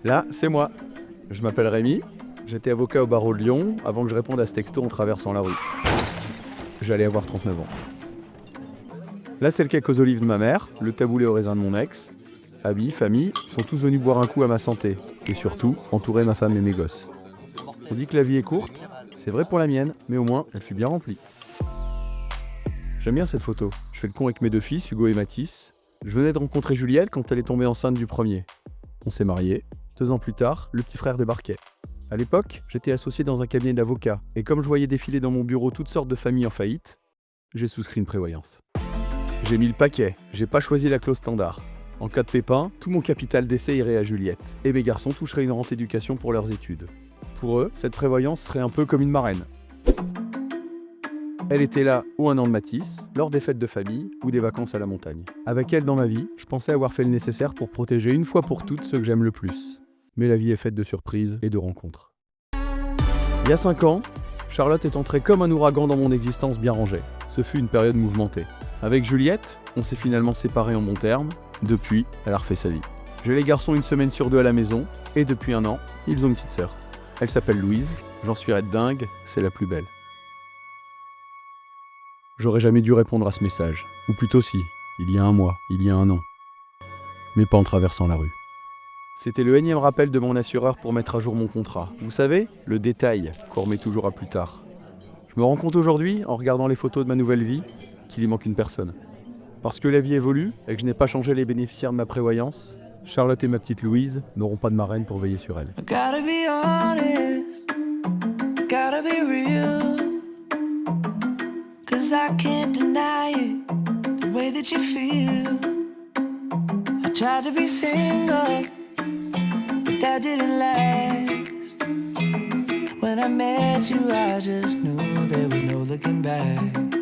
Là, c'est moi. Je m'appelle Rémi, j'étais avocat au barreau de Lyon avant que je réponde à ce texto en traversant la rue. J'allais avoir 39 ans. Là, c'est le cake aux olives de ma mère, le taboulé au raisin de mon ex. Amis, famille, sont tous venus boire un coup à ma santé. Et surtout, entourer ma femme et mes gosses. On dit que la vie est courte, c'est vrai pour la mienne, mais au moins, elle fut bien remplie. J'aime bien cette photo. Je fais le con avec mes deux fils, Hugo et Mathis. Je venais de rencontrer Juliette quand elle est tombée enceinte du premier. On s'est mariés. 2 ans plus tard, le petit frère débarquait. À l'époque, j'étais associé dans un cabinet d'avocats, et comme je voyais défiler dans mon bureau toutes sortes de familles en faillite, j'ai souscrit une prévoyance. J'ai mis le paquet, j'ai pas choisi la clause standard. En cas de pépin, tout mon capital d'essai irait à Juliette, et mes garçons toucheraient une rente éducation pour leurs études. Pour eux, cette prévoyance serait un peu comme une marraine. Elle était là ou un an de Matisse, lors des fêtes de famille ou des vacances à la montagne. Avec elle dans ma vie, je pensais avoir fait le nécessaire pour protéger une fois pour toutes ceux que j'aime le plus. Mais la vie est faite de surprises et de rencontres. Il y a 5 ans, Charlotte est entrée comme un ouragan dans mon existence bien rangée. Ce fut une période mouvementée. Avec Juliette, on s'est finalement séparés en bons termes. Depuis, elle a refait sa vie. J'ai les garçons 1 semaine sur 2 à la maison, et depuis 1 an, ils ont une petite sœur. Elle s'appelle Louise, j'en suis red dingue, c'est la plus belle. J'aurais jamais dû répondre à ce message. Ou plutôt si, il y a 1 mois, il y a 1 an. Mais pas en traversant la rue. C'était le énième rappel de mon assureur pour mettre à jour mon contrat. Vous savez, le détail qu'on remet toujours à plus tard. Je me rends compte aujourd'hui, en regardant les photos de ma nouvelle vie, qu'il y manque une personne. Parce que la vie évolue et que je n'ai pas changé les bénéficiaires de ma prévoyance, Charlotte et ma petite Louise n'auront pas de marraine pour veiller sur elle. I gotta be honest, gotta be real, 'cause I can't deny it, the way that you feel. I tried to be single, but that didn't last. When I met you, I just knew there was no looking back.